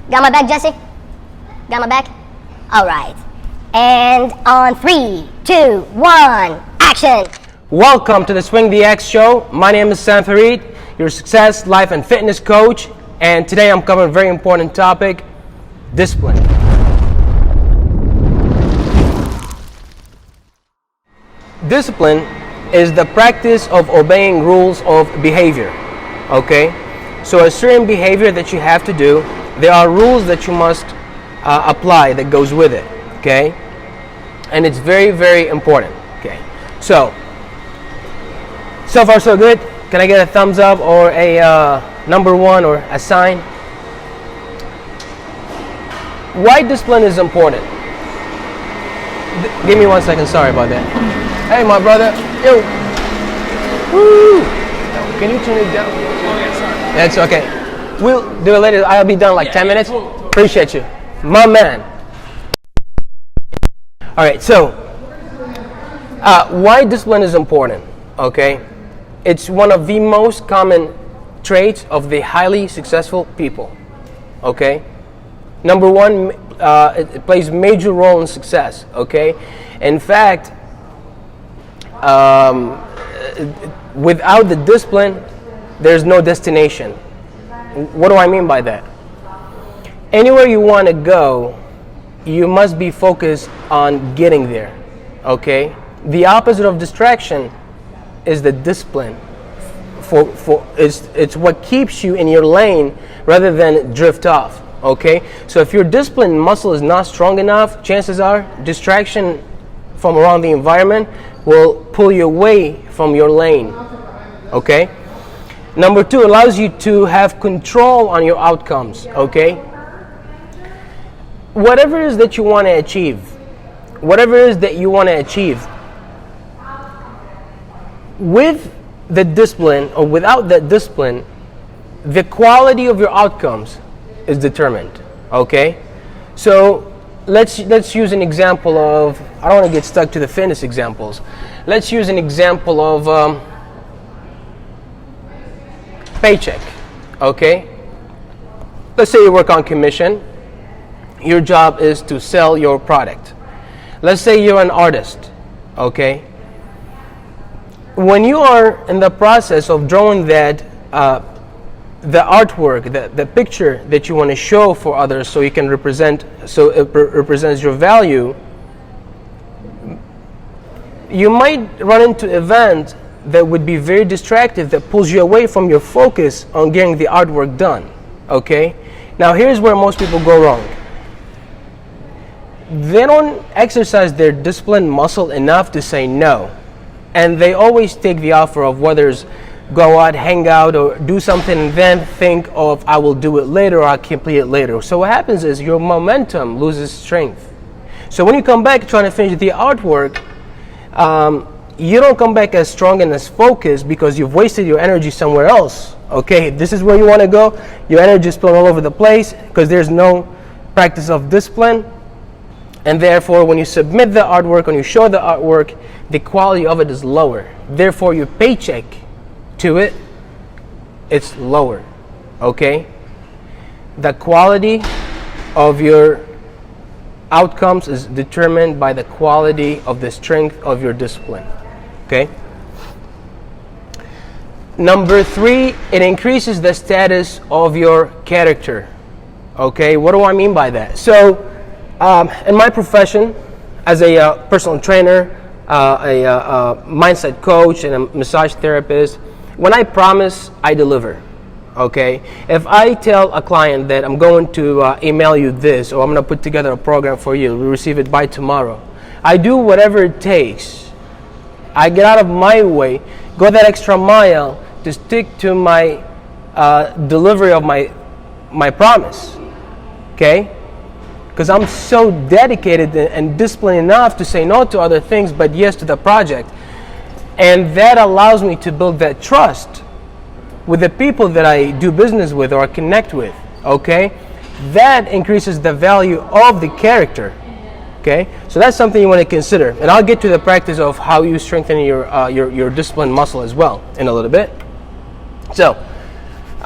Got my back, Jesse? Got my back? All right. And on 3, 2, 1, action! Welcome to the Swing the X show. My name is Sam Farid, your success, life, and fitness coach. And today I'm covering a very important topic, discipline. Discipline is the practice of obeying rules of behavior, okay? So a certain behavior that you have to do, there are rules that you must apply that goes with it, okay? And it's very, very important, okay? So far so good. Can I get a thumbs up or a number one or a sign? Why discipline is important? Give me 1 second, sorry about that. Hey, my brother. Yo. Woo. Can you turn it down? Oh, yeah, sorry. That's okay. We'll do it later. I'll be done like 10 minutes. Cool. Appreciate you. My man. All right, so why discipline is important, okay? It's one of the most common traits of the highly successful people, okay? Number one, it plays a major role in success, okay? In fact, without the discipline, there's no destination. What do I mean by that? Anywhere you want to go, you must be focused on getting there, okay? The opposite of distraction is the discipline. It's what keeps you in your lane rather than drift off, okay? So if your discipline muscle is not strong enough, chances are distraction from around the environment will pull you away from your lane, okay? Number two, allows you to have control on your outcomes, okay? Whatever it is that you want to achieve, with the discipline or without that discipline, the quality of your outcomes is determined, okay? So let's use an example of, I don't want to get stuck to the fitness examples. Let's use an example of paycheck, okay? Let's say you work on commission. Your job is to sell your product. Let's say you're an artist, okay? When you are in the process of drawing that, the artwork, the picture that you want to show for others so you can represent, so it represents your value, you might run into an event that would be very distractive that pulls you away from your focus on getting the artwork done, okay? Now here's where most people go wrong. They don't exercise their discipline muscle enough to say no. And they always take the offer of whether it's go out, hang out, or do something and then think of I will do it later or I'll complete it later. So what happens is your momentum loses strength. So when you come back trying to finish the artwork, you don't come back as strong and as focused because you've wasted your energy somewhere else. Okay, this is where you want to go. Your energy is spilled all over the place because there's no practice of discipline. And therefore, when you submit the artwork, when you show the artwork, the quality of it is lower. Therefore, your paycheck to it, it's lower, okay? The quality of your outcomes is determined by the quality of the strength of your discipline, okay? Number three, it increases the status of your character, okay? What do I mean by that? So, in my profession, as a personal trainer, a mindset coach, and a massage therapist, when I promise, I deliver, okay? If I tell a client that I'm going to email you this, or I'm going to put together a program for you, we receive it by tomorrow, I do whatever it takes. I get out of my way, go that extra mile to stick to my delivery of my promise, okay? Because I'm so dedicated and disciplined enough to say no to other things, but yes to the project. And that allows me to build that trust with the people that I do business with or connect with, okay? That increases the value of the character, okay? So that's something you want to consider. And I'll get to the practice of how you strengthen your discipline muscle as well in a little bit. So,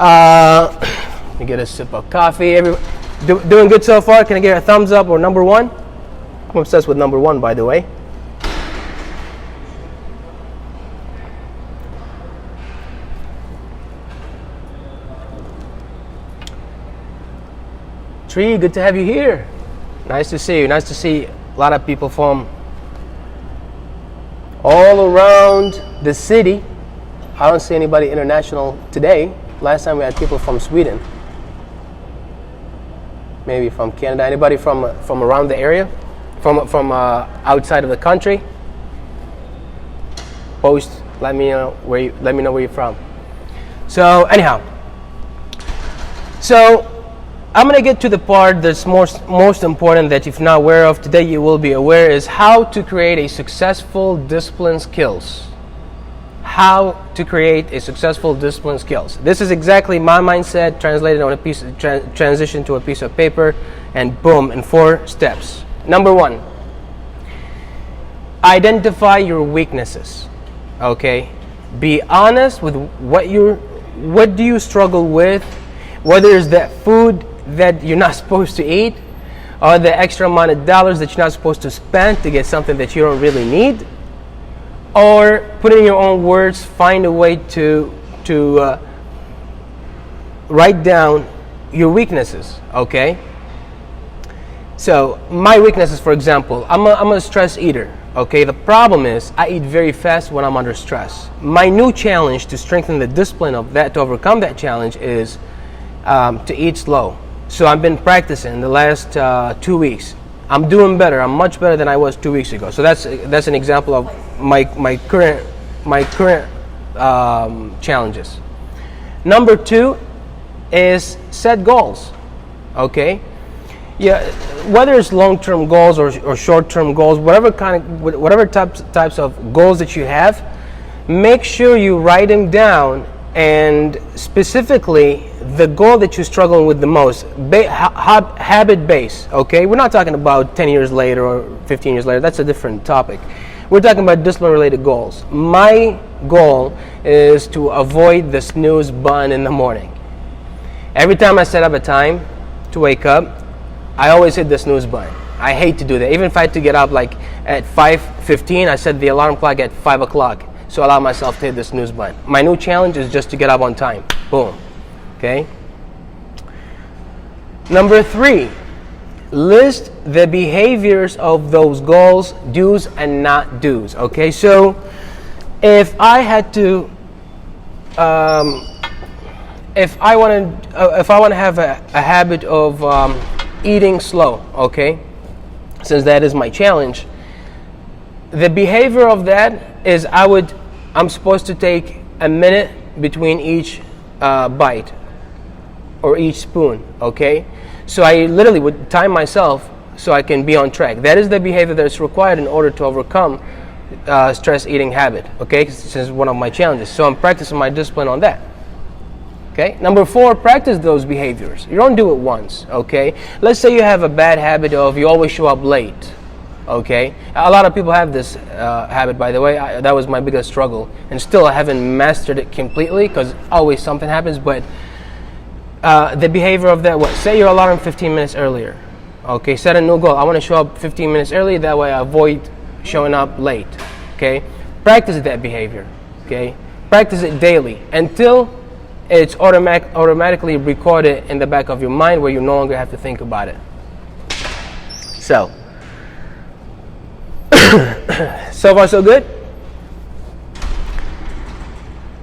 let me get a sip of coffee. Doing good so far? Can I get a thumbs up or number one? I'm obsessed with number one, by the way. Tree, good to have you here. Nice to see you. Nice to see a lot of people from all around the city. I don't see anybody international today. Last time we had people from Sweden. Maybe from Canada. Anybody from around the area? From outside of the country? Post. Let me know where you're from. So anyhow. So I'm going to get to the part that's most important that if not aware of today, you will be aware, is how to create a successful discipline skills. How to create a successful discipline skills. This is exactly my mindset translated on a piece of transition to a piece of paper, and boom, in 4 steps. Number 1, identify your weaknesses. Okay, be honest with what do you struggle with, whether it's that food that you're not supposed to eat, or the extra amount of dollars that you're not supposed to spend to get something that you don't really need, or put it in your own words, find a way to write down your weaknesses. Okay, so my weaknesses, for example, I'm a stress eater. Okay, the problem is I eat very fast when I'm under stress. My new challenge to strengthen the discipline of that, to overcome that challenge, is to eat slow. So I've been practicing the last 2 weeks. I'm doing better. I'm much better than I was 2 weeks ago. So that's an example of my current challenges. Number 2 is set goals. Okay, yeah, whether it's long-term goals or short-term goals, whatever types of goals that you have, make sure you write them down. And specifically, the goal that you're struggling with the most, habit based. Okay, we're not talking about 10 years later or 15 years later. That's a different topic. We're talking about discipline related goals. My goal is to avoid the snooze button in the morning. Every time I set up a time to wake up, I always hit the snooze button. I hate to do that. Even if I had to get up like at 5:15, I set the alarm clock at 5 o'clock. So allow myself to hit the snooze button. My new challenge is just to get up on time. Boom. Okay. Number 3, list the behaviors of those goals, do's and not do's. Okay. So if I had to, if I want to have a habit of eating slow, okay, since that is my challenge, the behavior of that is I'm supposed to take a minute between each bite or each spoon, okay? So I literally would time myself so I can be on track. That is the behavior that is required in order to overcome stress eating habit, okay? This is one of my challenges. So I'm practicing my discipline on that. Okay. Number 4, practice those behaviors. You don't do it once, okay? Let's say you have a bad habit of you always show up late. Okay, a lot of people have this habit, by the way. That was my biggest struggle, and still I haven't mastered it completely because always something happens. But the behavior of that, say your alarm 15 minutes earlier. Okay, set a new goal. I want to show up 15 minutes early. That way I avoid showing up late. Okay, practice that behavior. Okay, practice it daily until it's automatically recorded in the back of your mind where you no longer have to think about it. So far so good.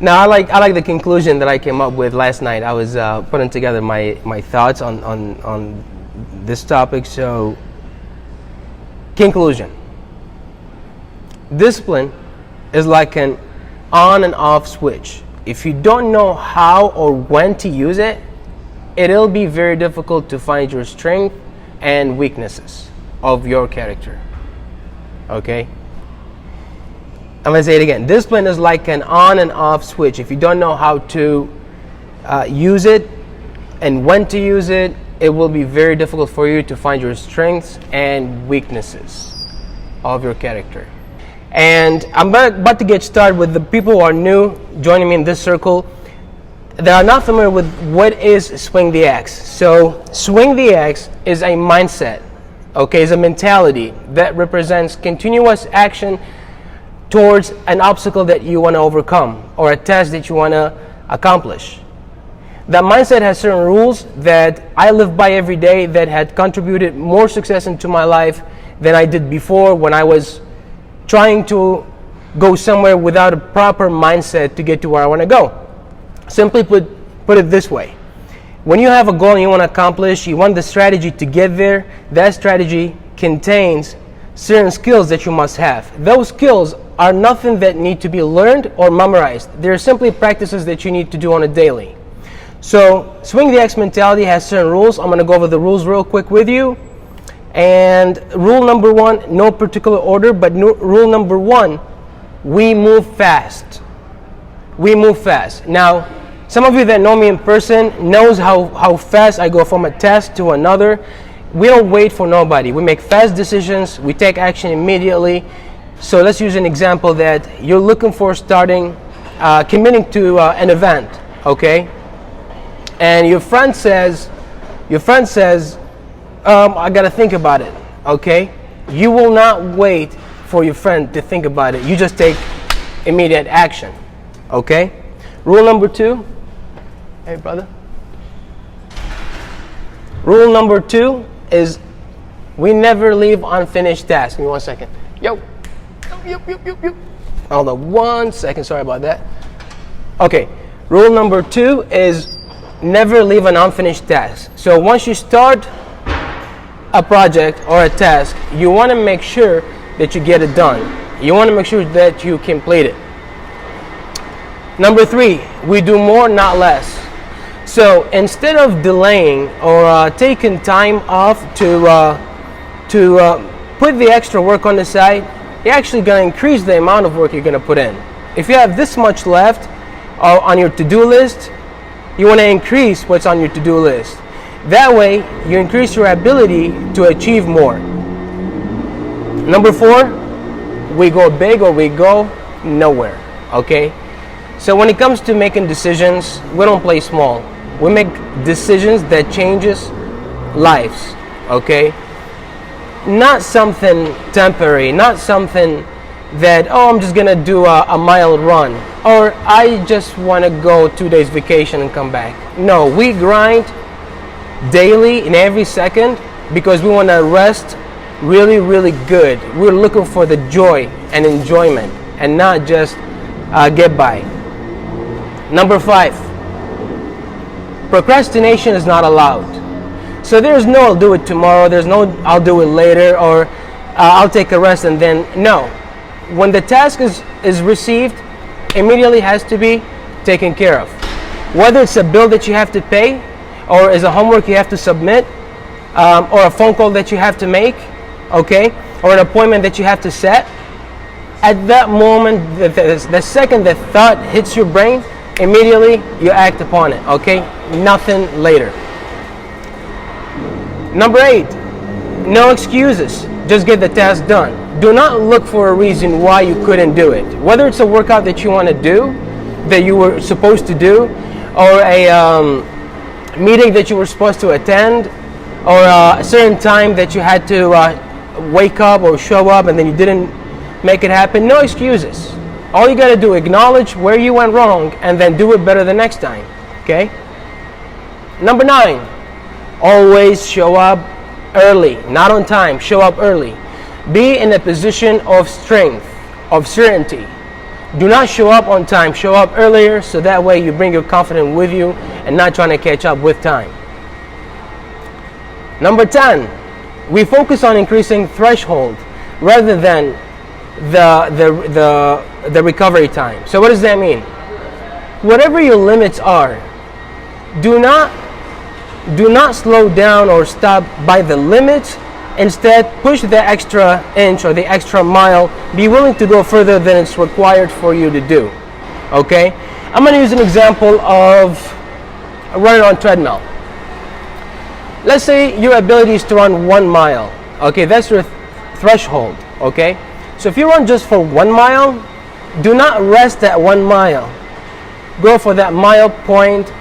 Now I like the conclusion that I came up with last night. I was putting together my thoughts on this topic. So conclusion: discipline is like an on and off switch. If you don't know how or when to use it, it'll be very difficult to find your strength and weaknesses of your character. Okay? I'm going to say it again. Discipline is like an on and off switch. If you don't know how to use it and when to use it, it will be very difficult for you to find your strengths and weaknesses of your character. And I'm about to get started with the people who are new joining me in this circle. that are not familiar with what is Swing the X. So Swing the X is a mindset, okay, is a mentality that represents continuous action towards an obstacle that you want to overcome or a task that you want to accomplish. That mindset has certain rules that I live by every day that had contributed more success into my life than I did before when I was trying to go somewhere without a proper mindset to get to where I want to go. Simply put it this way. When you have a goal and you want to accomplish, you want the strategy to get there, that strategy contains certain skills that you must have. Those skills are nothing that need to be learned or memorized. They're simply practices that you need to do on a daily. So Swing the X mentality has certain rules. I'm going to go over the rules real quick with you. And rule number 1, no particular order, but rule number 1, we move fast. We move fast. Now, some of you that know me in person knows how fast I go from a task to another. We don't wait for nobody. We make fast decisions. We take action immediately. So let's use an example that you're looking for committing to an event, okay? And your friend says, I gotta think about it, okay? You will not wait for your friend to think about it. You just take immediate action, okay? Rule number 2, hey brother. Rule number 2 is we never leave unfinished tasks. Give me 1 second. Yo. Hold on 1 second, sorry about that. Okay, rule number 2 is never leave an unfinished task. So once you start a project or a task, you want to make sure that you get it done. You want to make sure that you complete it. Number 3, we do more, not less. So instead of delaying or taking time off to put the extra work on the side, you're actually going to increase the amount of work you're going to put in. If you have this much left on your to-do list, you want to increase what's on your to-do list. That way, you increase your ability to achieve more. Number 4, we go big or we go nowhere, okay? So when it comes to making decisions, we don't play small. We make decisions that changes lives, okay? Not something temporary, not something that, I'm just gonna do a mile run, or I just wanna go 2 days vacation and come back. No, we grind daily in every second because we wanna rest really, really good. We're looking for the joy and enjoyment and not just get by. Number 5, procrastination is not allowed. So there's no I'll do it tomorrow, there's no I'll do it later, or I'll take a rest and then, no. When the task is received, immediately has to be taken care of. Whether it's a bill that you have to pay, or is a homework you have to submit, or a phone call that you have to make, okay, or an appointment that you have to set, at that moment, the second the thought hits your brain, immediately you act upon it, okay? Nothing later. Number 8, no excuses. Just get the task done. Do not look for a reason why you couldn't do it. Whether it's a workout that you want to do, that you were supposed to do, or a meeting that you were supposed to attend, or a certain time that you had to wake up or show up and then you didn't make it happen. No excuses. All you got to do, acknowledge where you went wrong and then do it better the next time, okay? Number 9, always show up early, not on time, show up early. Be in a position of strength, of certainty. Do not show up on time, show up earlier so that way you bring your confidence with you and not trying to catch up with time. Number 10, we focus on increasing threshold rather than the recovery time. So what does that mean? Whatever your limits are, do not slow down or stop by the limits. Instead, push the extra inch or the extra mile. Be willing to go further than it's required for you to do. Okay? I'm going to use an example of running on treadmill. Let's say your ability is to run 1 mile. Okay, that's your threshold. Okay? So if you run just for 1 mile, do not rest at 1 mile. go for that mile point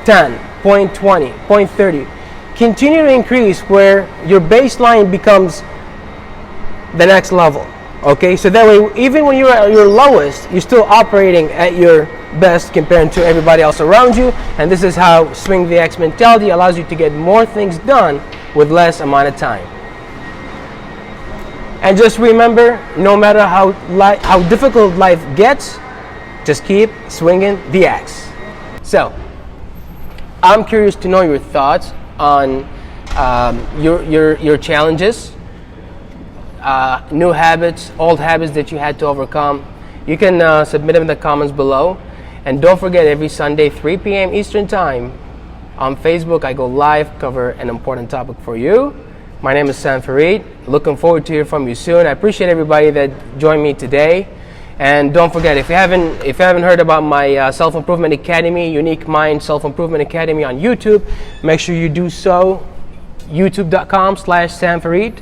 10, point 20, point 30. Continue to increase where your baseline becomes the next level. Okay, so that way, even when you're at your lowest, you're still operating at your best compared to everybody else around you. And this is how Swing the X mentality allows you to get more things done with less amount of time. And just remember, no matter how difficult life gets, just keep swinging the axe. So, I'm curious to know your thoughts on your challenges. New habits, old habits that you had to overcome. You can submit them in the comments below. And don't forget, every Sunday, 3 p.m. Eastern Time, on Facebook, I go live, cover an important topic for you. My name is Sam Farid. Looking forward to hear from you soon. I appreciate everybody that joined me today. And don't forget, if you haven't heard about my Self-Improvement Academy, Unique Mind Self-Improvement Academy on YouTube, make sure you do so. YouTube.com/Sam Farid.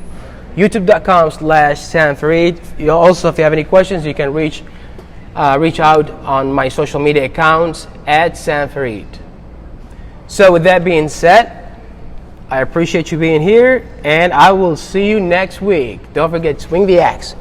YouTube.com/Sam Farid. You also, if you have any questions, you can reach out on my social media accounts at Sam Farid. So with that being said, I appreciate you being here, and I will see you next week. Don't forget, swing the axe.